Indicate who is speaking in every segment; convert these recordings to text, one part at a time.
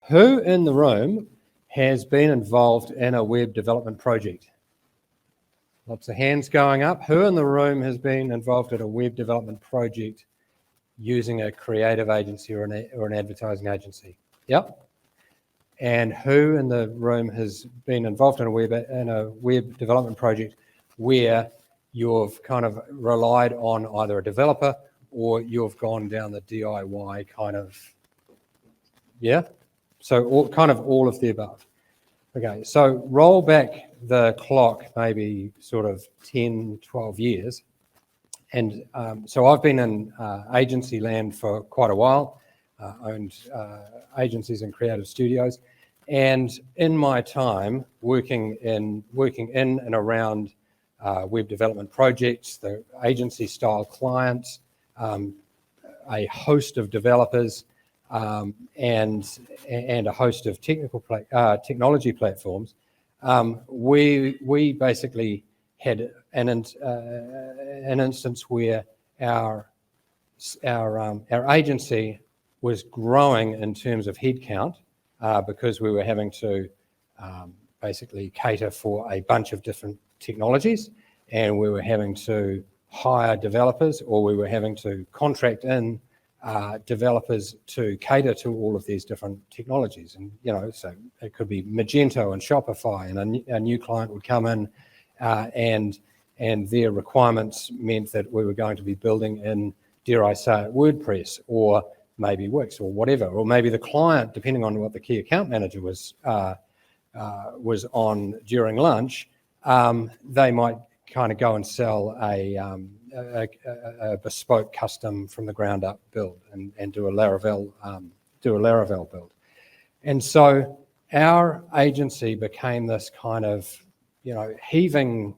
Speaker 1: Who in the room has been involved in a web development project? Lots of hands going up. Who in the room has been involved in a web development project using a creative agency or an advertising agency? Yep. And who in the room has been involved in a web development project where you've kind of relied on either a developer or you've gone down the DIY kind of, yeah? So all of the above. Okay, so roll back the clock maybe sort of 10, 12 years. And so I've been in agency land for quite a while, owned agencies and creative studios. And in my time working in and around web development projects, the agency style clients, a host of developers, and a host of technology platforms, we basically had an instance where our agency was growing in terms of headcount because we were having to basically cater for a bunch of different technologies, and we were having to hire developers, or we were having to contract in developers to cater to all of these different technologies. And, so it could be Magento and Shopify, and a new client would come in and their requirements meant that we were going to be building in, dare I say it, WordPress, or maybe Wix, or whatever, or maybe the client, depending on what the key account manager was on during lunch, they might kind of go and sell a bespoke custom from the ground up build and do a Laravel build. And so our agency became this kind of heaving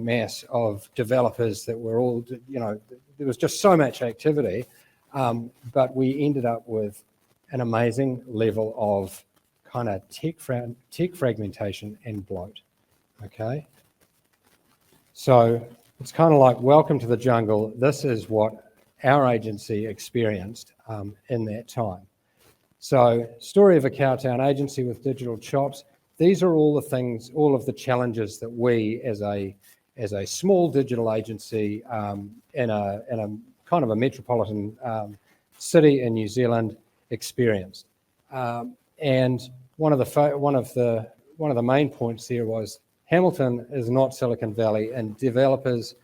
Speaker 1: mass of developers that were all, there was just so much activity, but we ended up with an amazing level of kind of tech fragmentation and bloat. Okay, so it's kind of like, welcome to the jungle. This is what our agency experienced in that time. So, story of a Cowtown agency with digital chops. These are all the things, all of the challenges that we, as a small digital agency in a kind of a metropolitan city in New Zealand, experienced. And one of the main points there was, Hamilton is not Silicon Valley, and developers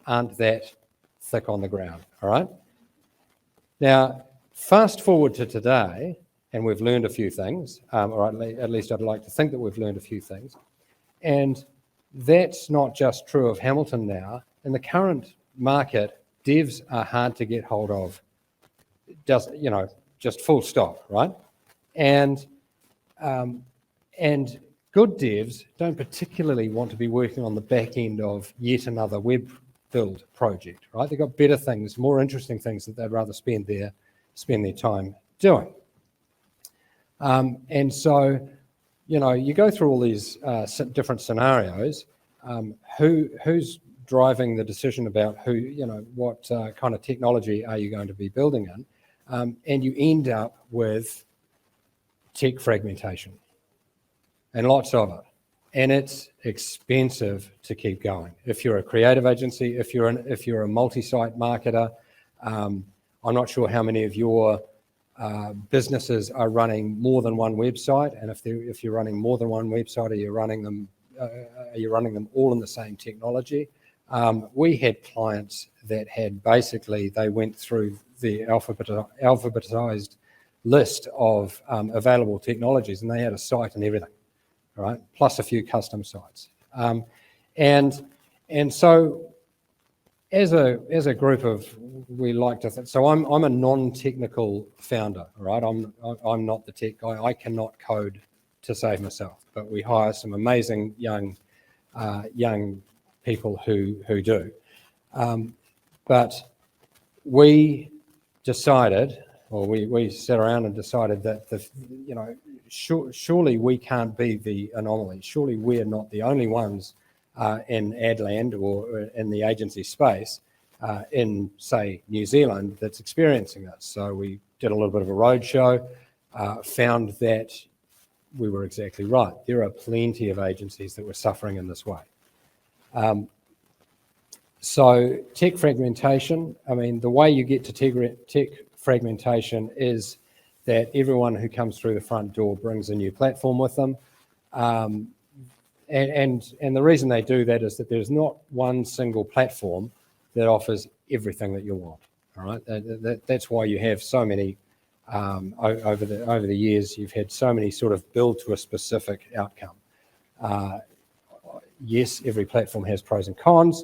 Speaker 1: aren't that thick on the ground, all right? Now, fast forward to today, and we've learned a few things, or at least I'd like to think that we've learned a few things, and that's not just true of Hamilton now. In the current market, devs are hard to get hold of, just full stop, right? And good devs don't particularly want to be working on the back end of yet another web build project, right? They've got better things, more interesting things that they'd rather spend their time doing. And so, you go through all these different scenarios. Who's driving the decision about what kind of technology are you going to be building in? And you end up with tech fragmentation. And lots of it, and it's expensive to keep going. If you're a creative agency, if you're a multi-site marketer, I'm not sure how many of your businesses are running more than one website, and if you're running more than one website, are you running them all in the same technology? We had clients that had basically, they went through the alphabetized list of available technologies, and they had a site and everything. All right, plus a few custom sites, and so as a group of, we like to think. So I'm a non-technical founder. All right, I'm not the tech guy. I cannot code to save myself, but we hire some amazing young people who do. But we decided, or we sat around and decided that surely we can't be the anomaly. Surely we're not the only ones in ad land or in the agency space in, say, New Zealand that's experiencing this. So we did a little bit of a roadshow, found that we were exactly right. There are plenty of agencies that were suffering in this way. So tech fragmentation, I mean, the way you get to tech fragmentation is that everyone who comes through the front door brings a new platform with them. And the reason they do that is that there's not one single platform that offers everything that you want. All right, that's why you have so many over the years. You've had so many sort of build to a specific outcome. Yes, every platform has pros and cons,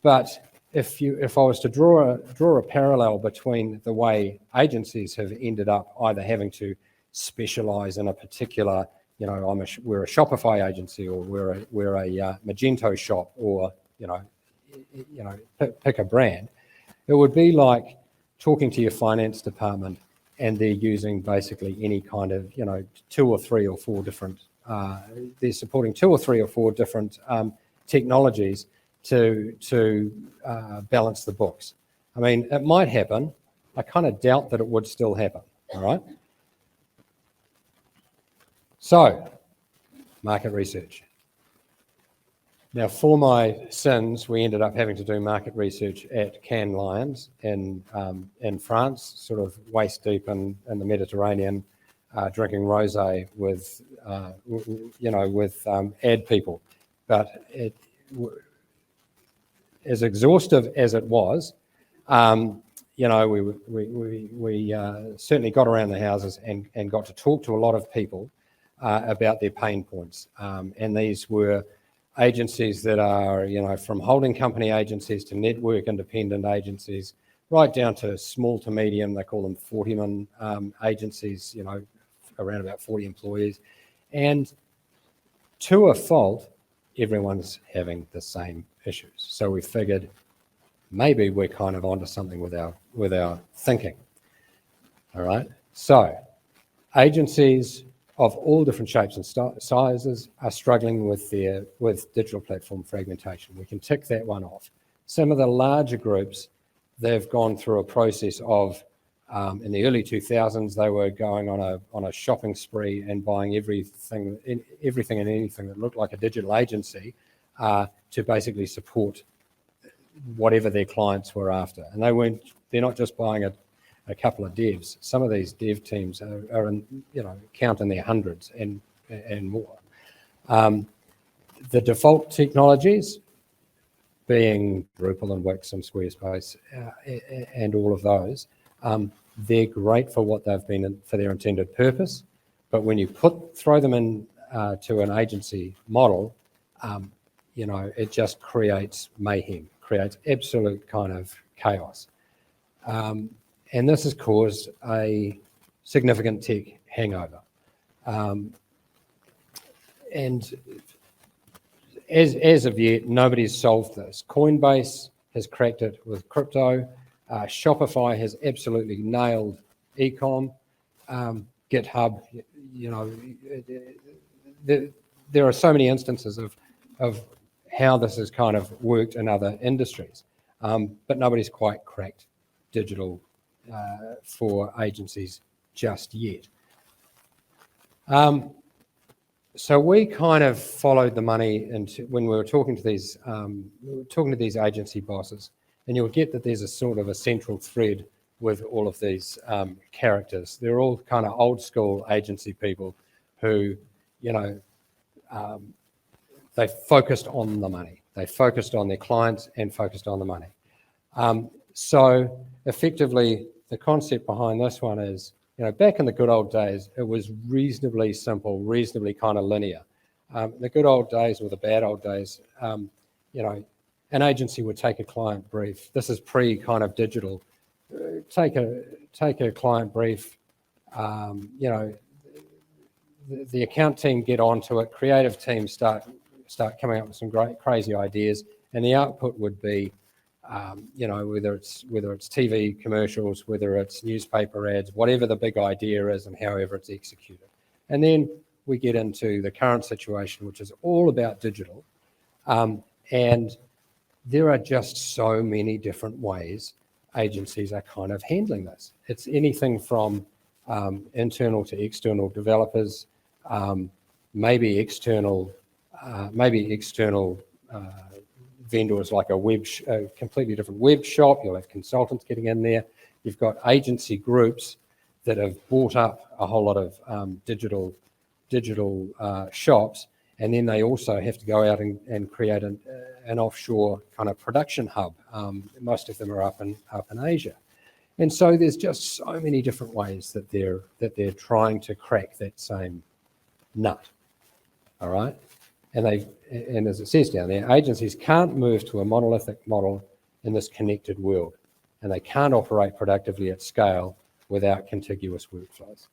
Speaker 1: but if I was to draw a parallel between the way agencies have ended up either having to specialise in a particular, you know, we're a Shopify agency, or we're a Magento shop, or pick a brand. It would be like talking to your finance department and they're using basically any kind of, you know, 2 or 3 or 4 different, they're supporting 2 or 3 or 4 different technologies to balance the books. I mean, it might happen. I kind of doubt that it would still happen, all right? So, market research. Now, for my sins, we ended up having to do market research at Cannes Lions in France, sort of waist deep in the Mediterranean, drinking rosé with, ad people. But as exhaustive as it was, we certainly got around the houses and got to talk to a lot of people about their pain points. And these were agencies that are, you know, from holding company agencies to network independent agencies, right down to small to medium, they call them 40-man agencies, you know, around about 40 employees. And to a fault, everyone's having the same issues. So we figured maybe we're kind of onto something with our thinking. All right. So agencies of all different shapes and sizes are struggling with digital platform fragmentation. We can tick that one off. Some of the larger groups, they've gone through a process of, in the early 2000s, they were going on a shopping spree and buying everything and anything that looked like a digital agency to basically support whatever their clients were after. And they're not just buying a couple of devs. Some of these dev teams are in, you know, count in their hundreds and more. The default technologies being Drupal and Wix and Squarespace and all of those, they're great for what they've been for their intended purpose. But when you throw them in to an agency model, it just creates mayhem, creates absolute kind of chaos. And this has caused a significant tech hangover. And as of yet, nobody's solved this. Coinbase has cracked it with crypto. Shopify has absolutely nailed e-com. GitHub, there are so many instances of how this has kind of worked in other industries, but nobody's quite cracked digital for agencies just yet. So we kind of followed the money into when we were talking to these agency bosses, and you'll get that there's a sort of a central thread with all of these characters. They're all kind of old school agency people who, they focused on the money. They focused on their clients and focused on the money. So effectively, the concept behind this one is, back in the good old days, it was reasonably simple, reasonably kind of linear. The good old days or the bad old days, an agency would take a client brief. This is pre kind of digital. Take a client brief. The account team get onto it. Creative teams start coming up with some great crazy ideas, and the output would be, whether it's TV commercials, whether it's newspaper ads, whatever the big idea is, and however it's executed. And then we get into the current situation, which is all about digital, and there are just so many different ways agencies are kind of handling this. It's anything from internal to external developers, maybe external vendors like a completely different web shop. You'll have consultants getting in there. You've got agency groups that have bought up a whole lot of digital shops, and then they also have to go out and create an offshore kind of production hub. Most of them are up in Asia, and so there's just so many different ways that they're trying to crack that same nut. All right, and as it says down there, agencies can't move to a monolithic model in this connected world, and they can't operate productively at scale without contiguous workflows.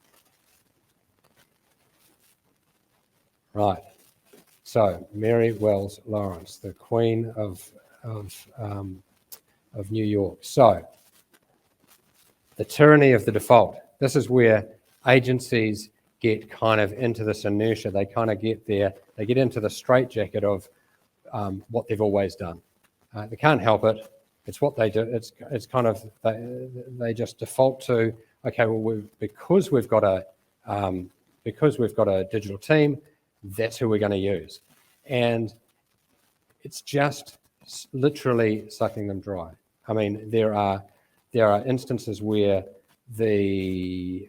Speaker 1: Right. So Mary Wells Lawrence, the Queen of New York. So the tyranny of the default. This is where agencies get kind of into this inertia. They kind of get into the straitjacket of what they've always done. They can't help it. It's what they do. It's kind of they just default to, okay, well, because we've got a digital team, that's who we're going to use, and it's just literally sucking them dry. I mean, there are instances where the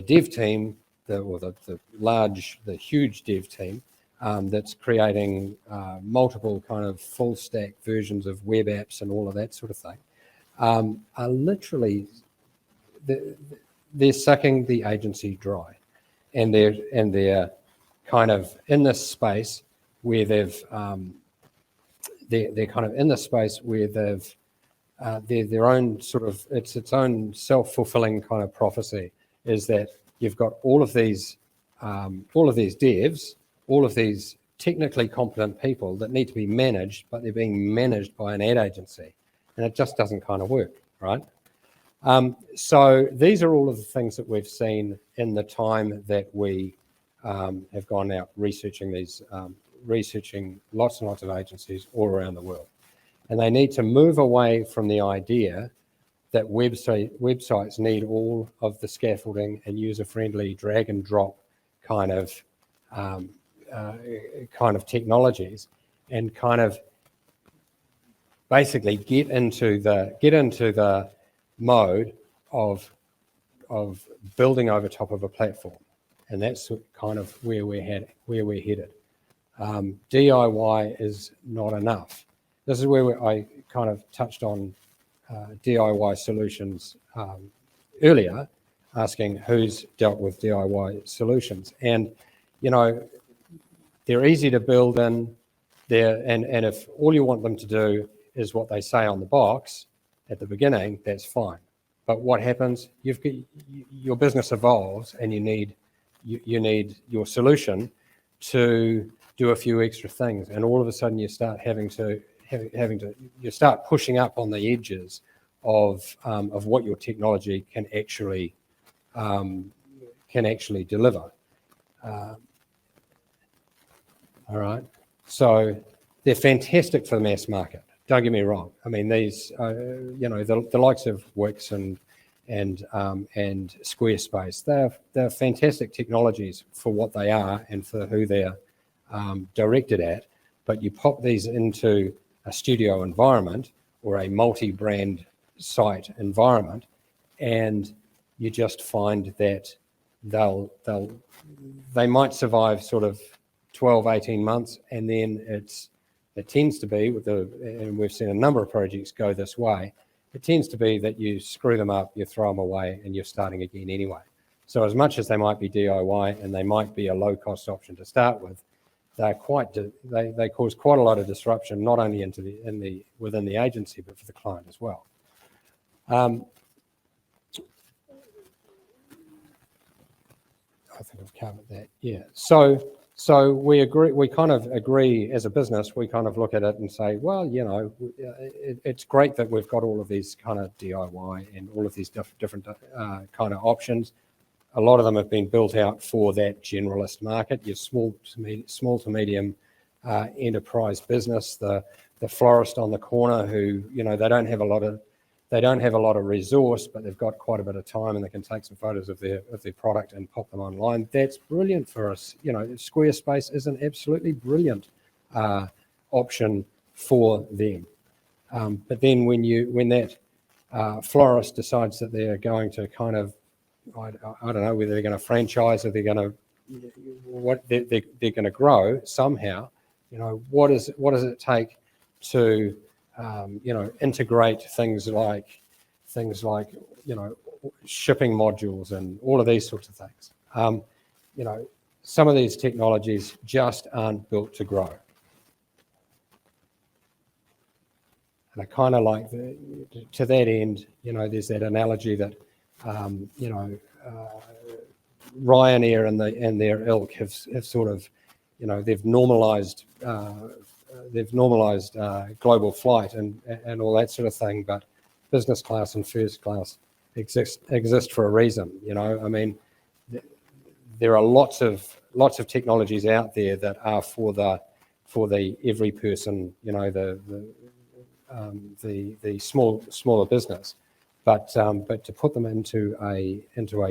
Speaker 1: dev team, the huge dev team that's creating multiple kind of full stack versions of web apps and all of that sort of thing, are literally they're sucking the agency dry, and they're kind of in this space where they're kind of in this space where they've they're their own sort of its own self-fulfilling kind of prophecy, is that you've got all of these devs, all of these technically competent people that need to be managed, but they're being managed by an ad agency, and it just doesn't kind of work, right? So these are all of the things that we've seen in the time that we have gone out researching lots and lots of agencies all around the world. And they need to move away from the idea that websites need all of the scaffolding and user-friendly drag and drop kind of technologies, and kind of basically get into the mode of building over top of a platform. And that's kind of where we're headed. DIY is not enough. This is where I kind of touched on DIY solutions earlier, asking who's dealt with DIY solutions. And, you know, they're easy to build in there, and if all you want them to do is what they say on the box at the beginning, that's fine. But what happens? Your business evolves, and you need your solution to do a few extra things, and all of a sudden you start you start pushing up on the edges of what your technology can actually deliver. All right, so they're fantastic for the mass market. Don't get me wrong. I mean, these, the likes of Wix and Squarespace, they're fantastic technologies for what they are and for who they're directed at. But you pop these into a studio environment or a multi-brand site environment, and you just find that they might survive sort of 12, 18 months, and then it tends to be and we've seen a number of projects go this way, it tends to be that you screw them up, you throw them away, and you're starting again anyway. So as much as they might be DIY and they might be a low-cost option to start with, they cause quite a lot of disruption, not only within the agency, but for the client as well. I think I've covered that. Yeah. So we agree. We kind of agree as a business. We kind of look at it and say, well, you know, it's great that we've got all of these kind of DIY and all of these different kind of options. A lot of them have been built out for that generalist market, your small to medium enterprise business, the florist on the corner who, you know, they don't have a lot of they don't have a lot of resource, but they've got quite a bit of time and they can take some photos of their product and pop them online. That's brilliant for us. You know, Squarespace is an absolutely brilliant option for them. But then when that florist decides that they're going to kind of, I don't know whether they're going to franchise or they're going to, they're going to grow somehow. You know, what does it take to you know, integrate things like you know, shipping modules and all of these sorts of things. You know, some of these technologies just aren't built to grow. And I kind of like, to that end, you know, there's that analogy that, you know, Ryanair and their ilk have sort of, you know, they've normalised global flight and all that sort of thing, but business class and first class exist for a reason. You know, I mean, there are lots of technologies out there that are for the every person, you know, the smaller business, but to put them into a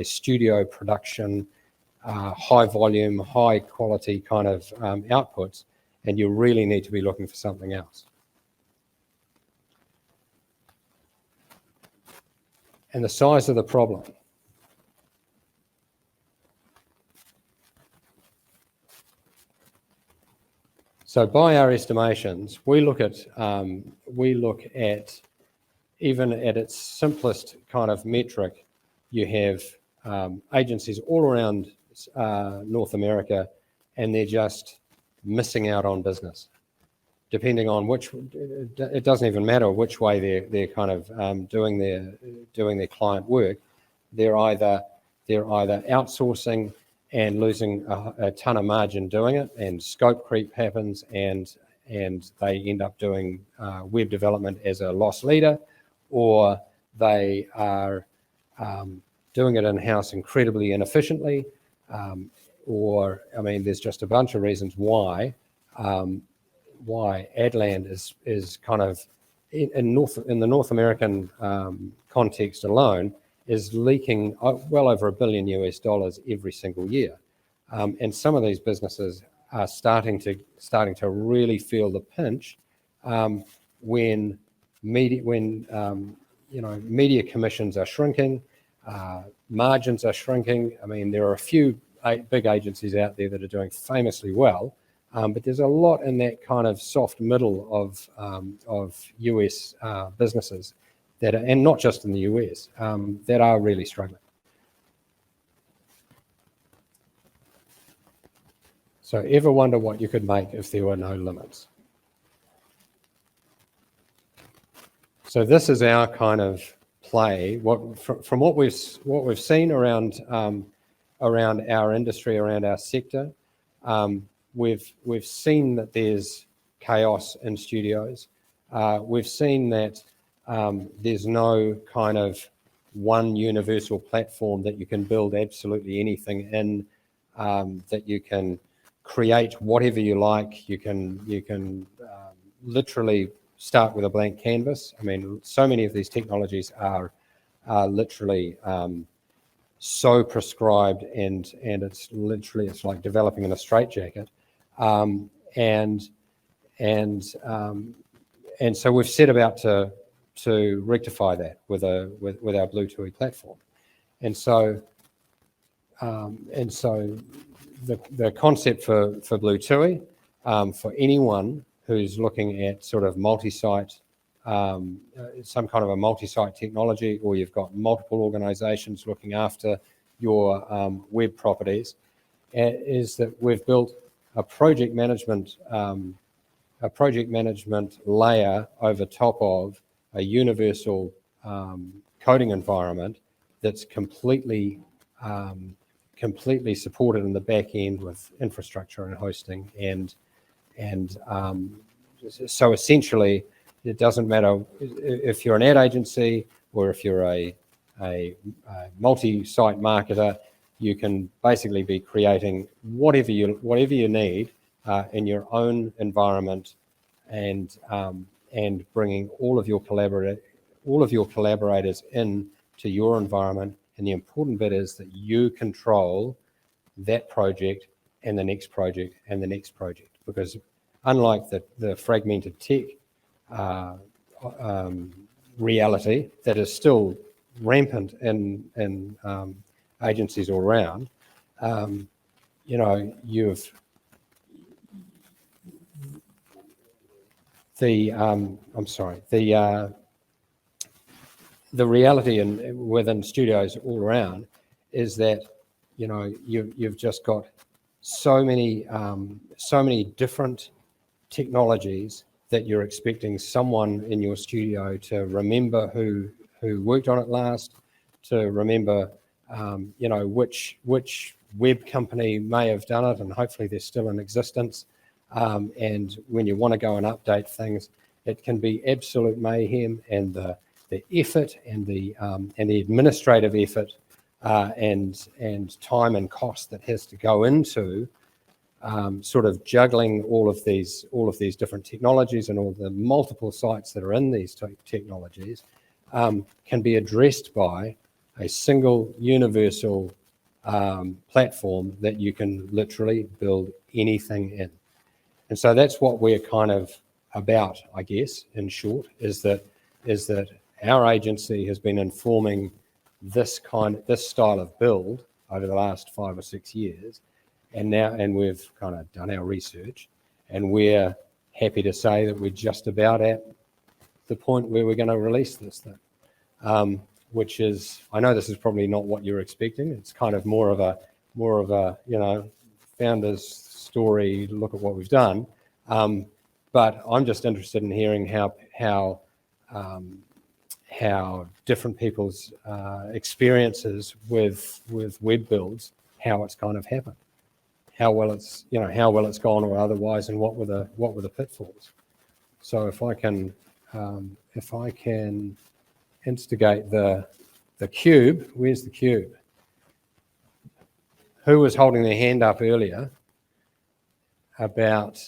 Speaker 1: studio production, high volume, high quality kind of outputs, and you really need to be looking for something else. And the size of the problem. So by our estimations, we look at even at its simplest kind of metric, you have agencies all around North America, and they're just missing out on business. Depending on which, it doesn't even matter which way they're kind of doing their client work. They're either outsourcing and losing a ton of margin doing it, and scope creep happens, and they end up doing web development as a loss leader, or they are doing it in-house incredibly inefficiently, or, I mean, there's just a bunch of reasons why Adland is kind of in the North American context alone is leaking well over $1 billion every single year, and some of these businesses are starting to really feel the pinch when media commissions are shrinking, margins are shrinking. I mean, there are a few big agencies out there that are doing famously well. But there's a lot in that kind of soft middle of US businesses that are, and not just in the US, that are really struggling. So ever wonder what you could make if there were no limits? So this is our kind of play. From what we've seen around our industry, around our sector. We've seen that there's chaos in studios. We've seen that there's no kind of one universal platform that you can build absolutely anything in, that you can create whatever you like. You can literally start with a blank canvas. I mean, so many of these technologies are literally so prescribed, and it's like developing in a straitjacket. And so we've set about to rectify that with our Blutui platform. And so the concept for Blutui, for anyone who's looking at sort of multi-site, some kind of a multi-site technology, or you've got multiple organizations looking after your web properties, is that we've built a project management layer over top of a universal coding environment that's completely supported in the back end with infrastructure and hosting, and so essentially it doesn't matter if you're an ad agency or if you're a multi-site marketer. You can basically be creating whatever you need in your own environment, and bringing all of your all of your collaborators in to your environment, and the important bit is that you control that project and the next project and the next project, because unlike the fragmented tech reality that is still rampant in agencies all around, you know, the reality within studios all around is that, you know, you've just got so many different technologies that you're expecting someone in your studio to remember who worked on it last, to remember you know, which web company may have done it, and hopefully they're still in existence. And when you want to go and update things, it can be absolute mayhem, and the effort and the administrative effort and time and cost that has to go into sort of juggling all of these different technologies and all the multiple sites that are in these technologies can be addressed by a single universal platform that you can literally build anything in. And so that's what we're kind of about, I guess, in short, is that our agency has been informing this style of build over the last 5 or 6 years, and we've kind of done our research, and we're happy to say that we're just about at the point where we're going to release this thing, which is, I know this is probably not what you're expecting. It's kind of more of a you know, founder's story, look at what we've done, but I'm just interested in hearing how different people's experiences with web builds, how it's kind of happened, how well it's gone or otherwise, and what were the pitfalls. So if I can instigate the cube, where's the cube? Who was holding their hand up earlier about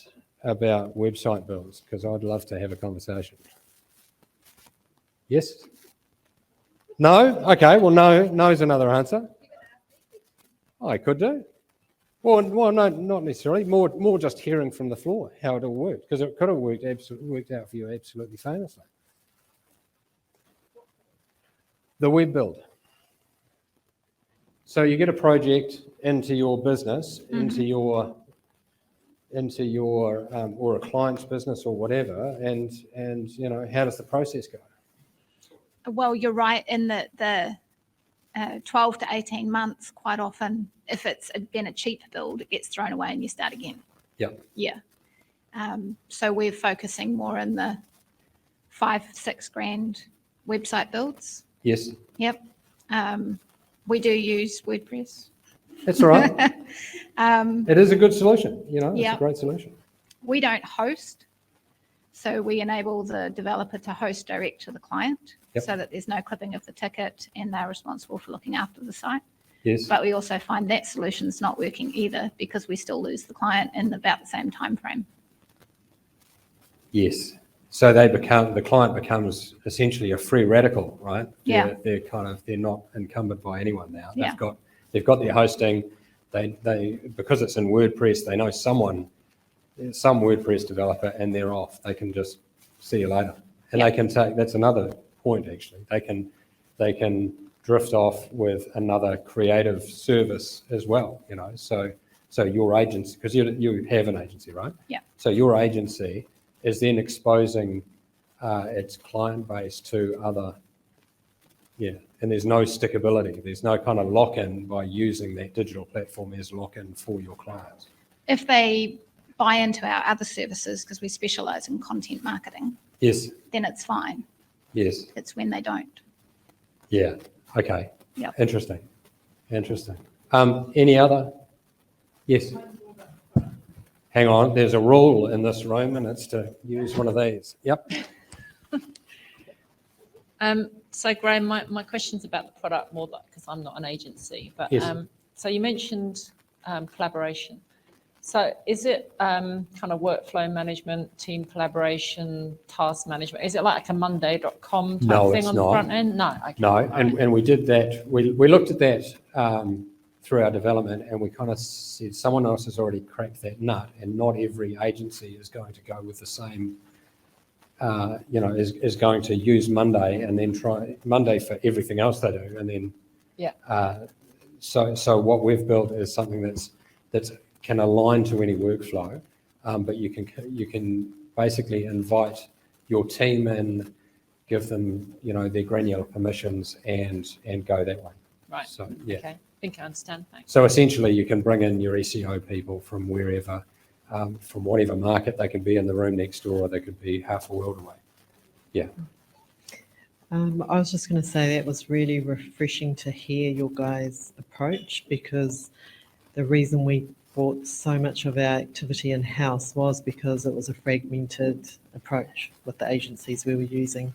Speaker 1: website builds? Because I'd love to have a conversation. Yes? No? Okay, well, no's another answer. I could do. Well, no, not necessarily. More just hearing from the floor how it all worked, because it could have worked out for you absolutely famously. The web build. So you get a project into your business, into your or a client's business or whatever, and you know, how does the process go?
Speaker 2: Well, you're right in that the 12 to 18 months, quite often, if it's been a cheap build, it gets thrown away and you start again.
Speaker 1: Yep.
Speaker 2: Yeah. So we're focusing more in the 5-6 grand website builds.
Speaker 1: Yes.
Speaker 2: Yep. We do use WordPress.
Speaker 1: That's all right. It is a good solution. You know, it's a great solution.
Speaker 2: We don't host. So we enable the developer to host direct to the client, so that there's no clipping of the ticket and they're responsible for looking after the site.
Speaker 1: Yes.
Speaker 2: But we also find that solution's not working either, because we still lose the client in about the same time frame.
Speaker 1: Yes. So the client becomes essentially a free radical, right? They're not encumbered by anyone now. They've got their hosting. They because it's in WordPress, they know some WordPress developer, and they're off. They can just see you later, and they can take. That's another point actually. They can drift off with another creative service as well. You know, so your agency, because you have an agency, right?
Speaker 2: Yeah.
Speaker 1: So your agency is then exposing its client base to other. Yeah, and there's no stickability. There's no kind of lock-in by using that digital platform as lock-in for your clients.
Speaker 2: If they buy into our other services, because we specialize in content marketing,
Speaker 1: yes,
Speaker 2: then it's fine.
Speaker 1: Yes.
Speaker 2: It's when they don't.
Speaker 1: Yeah. Okay.
Speaker 2: Yeah.
Speaker 1: Interesting. Any other? Yes. Hang on. There's a rule in this room, and it's to use one of these. Yep.
Speaker 3: So Graeme, my question's about the product more because I'm not an agency, but
Speaker 1: yes.
Speaker 3: So you mentioned collaboration. So is it kind of workflow management, team collaboration, task management? Is it like a Monday.com type
Speaker 1: No,
Speaker 3: thing
Speaker 1: it's
Speaker 3: on
Speaker 1: not.
Speaker 3: the front end? No. Okay.
Speaker 1: No, and we did that. We looked at that through our development, and we kind of said someone else has already cracked that nut, and not every agency is going to go with the same. Is going to use Monday and then try Monday for everything else they do, and then So what we've built is something that's can align to any workflow, but you can basically invite your team in, give them their granular permissions, and go that way.
Speaker 3: Right.
Speaker 1: So yeah.
Speaker 3: Okay. I think I understand. Thanks.
Speaker 1: So essentially, you can bring in your SEO people from wherever, from whatever market. They could be in the room next door, or they could be half a world away. Yeah.
Speaker 4: I was just going to say that was really refreshing to hear your guys' approach, because the reason we brought so much of our activity in-house was because it was a fragmented approach with the agencies we were using.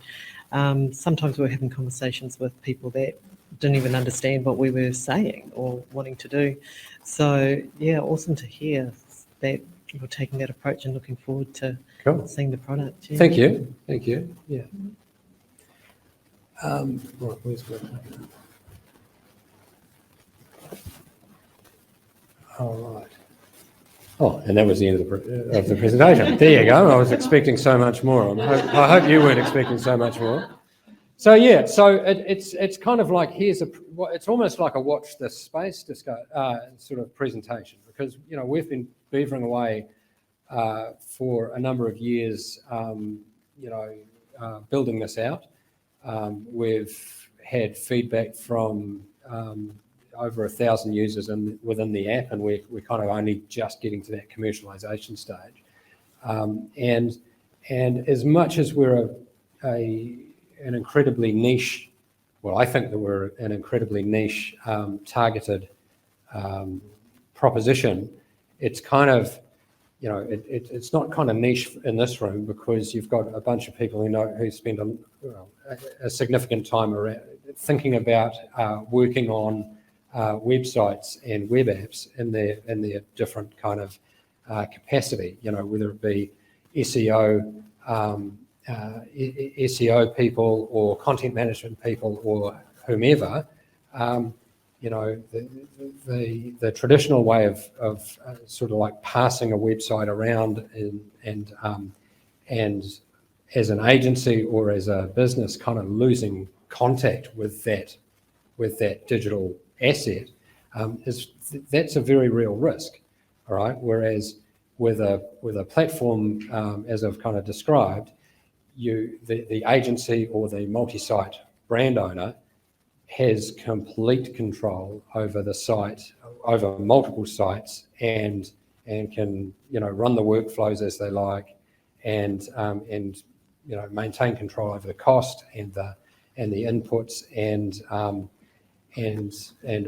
Speaker 4: Sometimes we were having conversations with people that didn't even understand what we were saying or wanting to do. So, yeah, awesome to hear that you're taking that approach and looking forward to seeing the product. Yeah.
Speaker 1: Thank you. Yeah. Right, where's my... All right. Oh, and that was the end of the presentation. There you go. I was expecting so much more. I hope you weren't expecting so much more. So yeah, it's kind of like it's almost like a watch this space sort of presentation, because we've been beavering away for a number of years, building this out. We've had feedback from over 1,000 users within the app, and we're kind of only just getting to that commercialization stage. And as much as we're an incredibly niche, well, I think that we're an incredibly niche targeted proposition, it's kind of, it's not kind of niche in this room, because you've got a bunch of people who spend a significant time around thinking about working on websites and web apps in their different kind of capacity. Whether it be SEO people or content management people or whomever. The traditional way of sort of like passing a website around and as an agency or as a business kind of losing contact with that digital asset, that's a very real risk. All right. Whereas with a platform, as I've kind of described, the agency or the multi-site brand owner has complete control over the site, over multiple sites, and can run the workflows as they like, and maintain control over the cost and the inputs and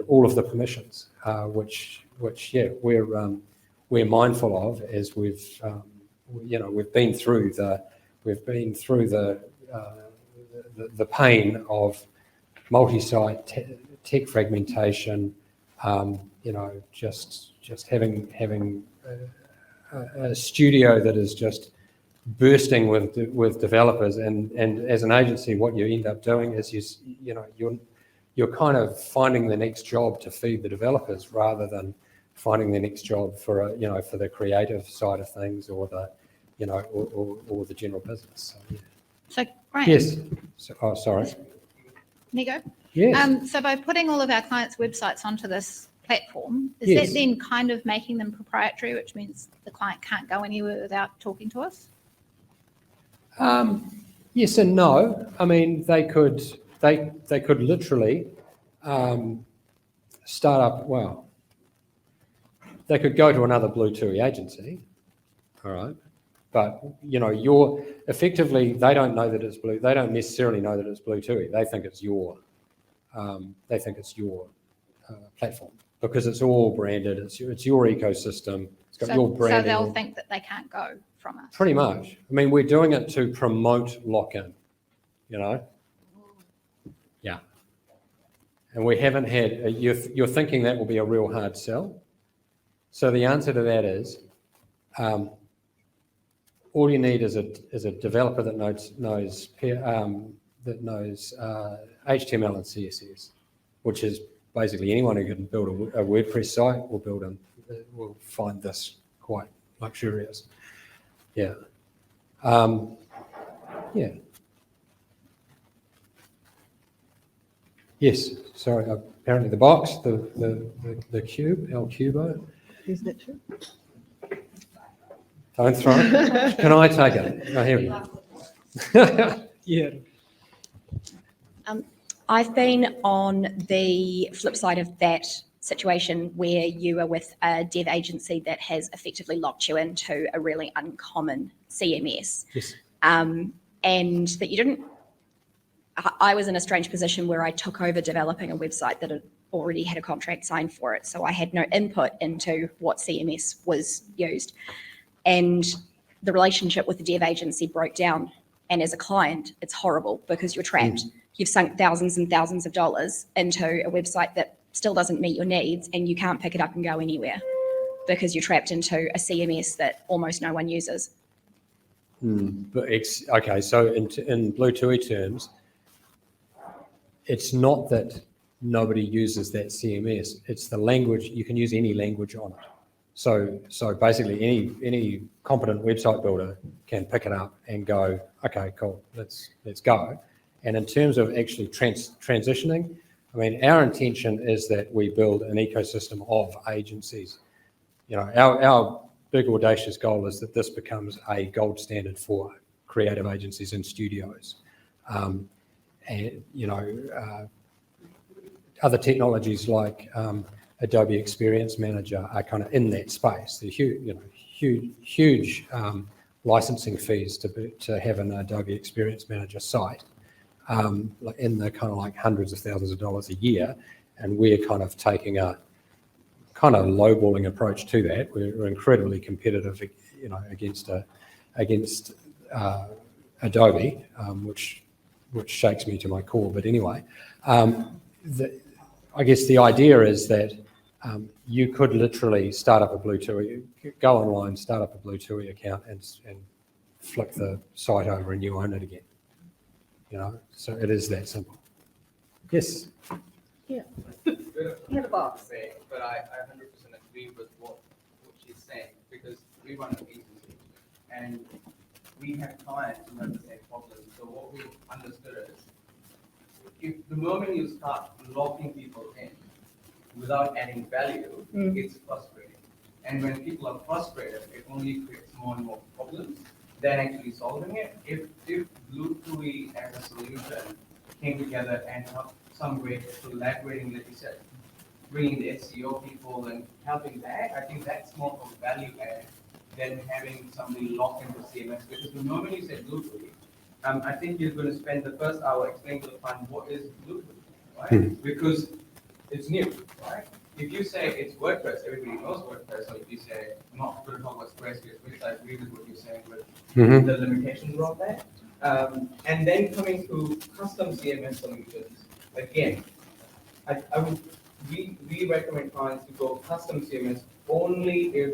Speaker 1: all of the permissions, which we're mindful of as we've been through the pain of multi-site tech fragmentation, just having a studio that is just bursting with developers, and as an agency, what you end up doing is you're kind of finding the next job to feed the developers rather than finding the next job for the creative side of things or the general business. So, yeah.
Speaker 2: So, Graeme.
Speaker 1: Yes. Sorry.
Speaker 2: Nico?
Speaker 1: Yes.
Speaker 2: So by putting all of our clients' websites onto this platform, is
Speaker 1: Yes.
Speaker 2: that then kind of making them proprietary, which means the client can't go anywhere without talking to us?
Speaker 1: Yes and no. I mean, they could literally start up. Well, they could go to another Blutui agency. All right. But you're effectively, they don't know that it's Blue. They don't necessarily know that it's Blutui. They think it's your platform, because it's all branded. It's your ecosystem. It's got your branding.
Speaker 2: So they'll think that they can't go from us.
Speaker 1: Pretty much. I mean, we're doing it to promote lock-in. Yeah. And we haven't had. You're thinking that will be a real hard sell. So the answer to that is, all you need is a developer that knows HTML and CSS, which is basically anyone who can build a WordPress site will find this quite luxurious. Yeah. Yeah. Yes. Sorry. Apparently the box, the cube, El Cubo.
Speaker 4: Is that true?
Speaker 1: Don't throw it. Can I take it? Oh, here we go. Yeah.
Speaker 5: I've been on the flip side of that situation where you are with a dev agency that has effectively locked you into a really uncommon CMS.
Speaker 1: Yes.
Speaker 5: And that you didn't. I was in a strange position where I took over developing a website that had already had a contract signed for it. So I had no input into what CMS was used. And the relationship with the dev agency broke down. And as a client, it's horrible because you're trapped. You've sunk thousands and thousands of dollars into a website that still doesn't meet your needs, and you can't pick it up and go anywhere because you're trapped into a CMS that almost no one uses.
Speaker 1: But okay, so in Blutui terms, it's not that nobody uses that CMS. It's the language. You can use any language on it. So basically, any competent website builder can pick it up and go, okay, cool, let's go. And in terms of actually transitioning, I mean, our intention is that we build an ecosystem of agencies. You know, our big audacious goal is that this becomes a gold standard for creative agencies and studios. And you know, other technologies like Adobe Experience Manager are kind of in that space. The huge licensing fees to have an Adobe Experience Manager site, in the kind of like hundreds of thousands of dollars a year, and we're kind of taking a kind of lowballing approach to that. We're incredibly competitive, you know, against Adobe, which shakes me to my core. But anyway, I guess the idea is that you could literally start up a Blutui, go online, start up a Blutui account, and flick the site over, and you own it again. You know, so it is that simple. Yes.
Speaker 6: You have a box. But I 100% agree with what she's saying, because we run an agency and we have clients who have the same problem. So what we've understood is, if the moment you start locking people in without adding value, it's frustrating. And when people are frustrated, it only creates more and more problems than actually solving it. If Blutui as a solution came together and helped some way collaborating, like you said, bringing the SEO people and helping that, I think that's more of a value add than having somebody locked into CMS. Because the moment you say Blutui, I think you're going to spend the first hour explaining to the client what is Blutui, right? Because it's new, right? If you say it's WordPress, everybody knows WordPress. So if you say, I'm not going to talk about Squarespace, which I agree with what you're saying with the limitations of that. And then coming to custom CMS solutions, again, we recommend clients to go custom CMS only if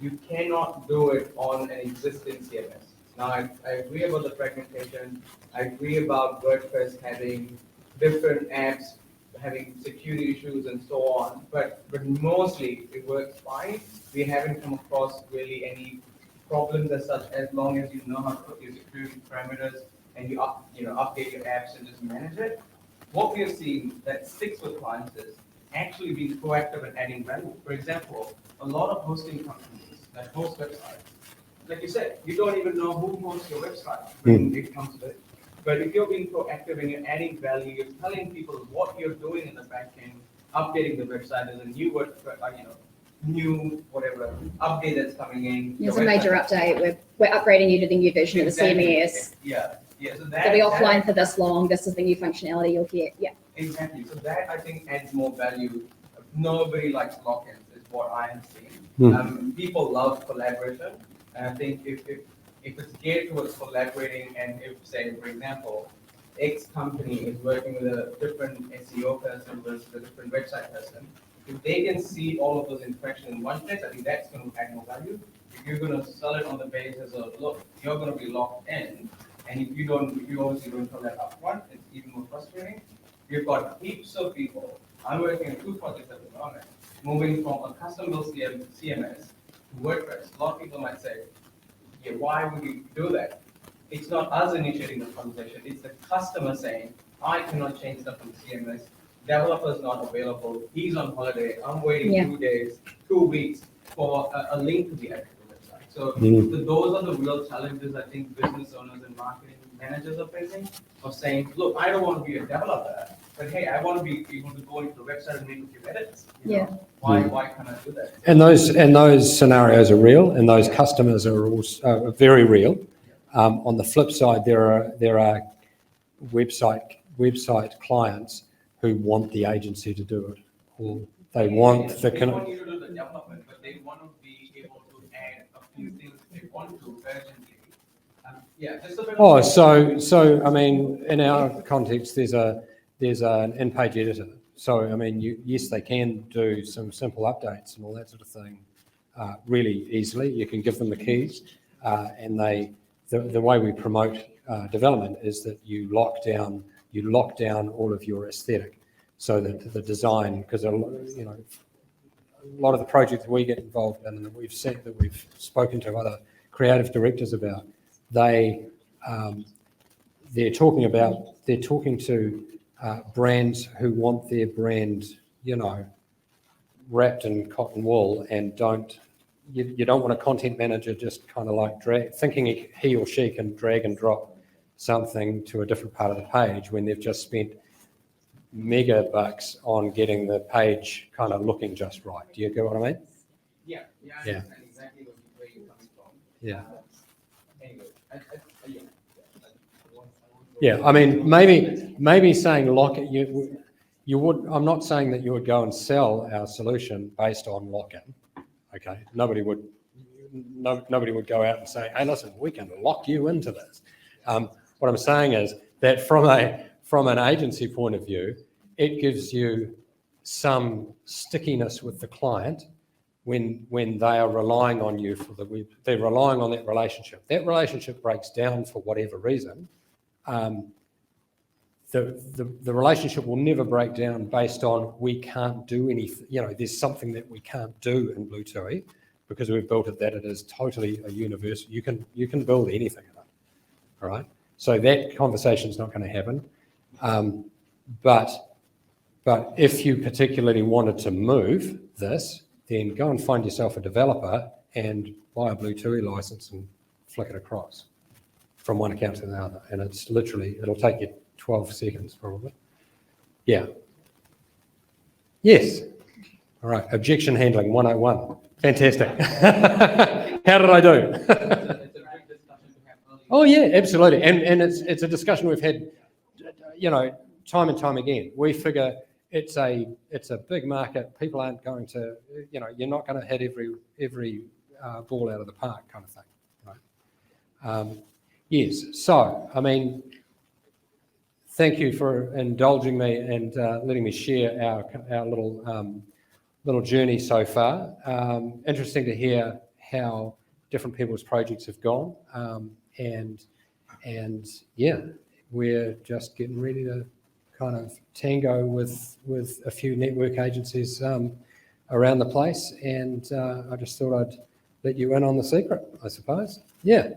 Speaker 6: you cannot do it on an existing CMS. Now, I agree about the fragmentation. I agree about WordPress having different apps, having security issues and so on, but mostly it works fine. We haven't come across really any problems as such, as long as you know how to put your security parameters and you update your apps and just manage it. What we have seen that sticks with clients is actually being proactive and adding value. For example, a lot of hosting companies that host websites, like you said, you don't even know who hosts your website when it comes to it. But if you're being proactive and you're adding value, you're telling people what you're doing in the back end, updating the website, there's a new new whatever update that's coming in.
Speaker 5: There's a major update. We're upgrading you to the new version of the CMS.
Speaker 6: Yeah. So
Speaker 5: It'll be offline for this long. This is the new functionality you'll get. Yeah.
Speaker 6: Exactly. So that, I think, adds more value. Nobody likes lock-ins, is what I have seen. People love collaboration. And I think if it's geared towards collaborating, and if, say, for example, X company is working with a different SEO person versus a different website person, if they can see all of those impressions in one place, I think that's going to add more value. If you're going to sell it on the basis of, look, you're going to be locked in, and if you obviously don't tell that upfront, it's even more frustrating. You've got heaps of people. I'm working on 2 projects at the moment, moving from a custom-built CMS to WordPress. A lot of people might say, yeah, why would you do that? It's not us initiating the conversation. It's the customer saying, I cannot change stuff from the CMS. Developer's not available. He's on holiday. I'm waiting 2 days, 2 weeks for a link to be added to the website. So those are the real challenges I think business owners and marketing managers are facing, of saying, look, I don't want to be a developer, but hey, I want to be able to go into the website and make a few edits. You know? Why can't I do that?
Speaker 1: And those scenarios are real, and those customers are also very real. On the flip side, there are website clients who want the agency to do it, or they want the
Speaker 6: they want you to do the development, but they want to be able to add a few things they want to urgently. Just a bit.
Speaker 1: Oh, so I mean, in our context, there's an in-page editor. So I mean, yes, they can do some simple updates and all that sort of thing really easily. You can give them the keys, and the way we promote development is that you lock down all of your aesthetic, so that the design, because a lot of the projects we get involved in and that we've spoken to other creative directors about, they're talking to brands who want their brand, wrapped in cotton wool, and you don't want a content manager just kind of like thinking he or she can drag and drop something to a different part of the page when they've just spent mega bucks on getting the page kind of looking just right. Do you get what I mean?
Speaker 6: Yeah. I understand exactly where you're coming from.
Speaker 1: Yeah.
Speaker 6: Anyway,
Speaker 1: Yeah, I mean, maybe saying lock it, you would. I'm not saying that you would go and sell our solution based on lock-in. Okay, nobody would go out and say, hey, listen, we can lock you into this. What I'm saying is that from an agency point of view, it gives you some stickiness with the client when they are relying on you for the web. They're relying on that relationship. That relationship breaks down for whatever reason. The relationship will never break down based on we can't do anything. There's something that we can't do in Blutui because we've built it that it is totally a universal. You can build anything in it. All right. So that conversation is not going to happen. But if you particularly wanted to move this, then go and find yourself a developer and buy a Blutui license and flick it across from one account to the other. And it'll take you 12 seconds probably. Yeah. Yes. All right. Objection handling 101. Fantastic. How did I do? Oh yeah, absolutely. And it's a discussion we've had, time and time again. We figure it's a big market. People aren't going to, you're not going to hit every ball out of the park kind of thing, right? Yes. So, I mean, thank you for indulging me and letting me share our little journey so far. Interesting to hear how different people's projects have gone, and yeah, we're just getting ready to kind of tango with a few network agencies around the place, and I just thought I'd let you in on the secret, I suppose. Yeah.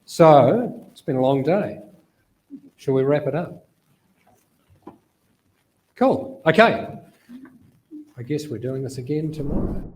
Speaker 1: So it's been a long day. Shall we wrap it up? Cool. Okay. I guess we're doing this again tomorrow.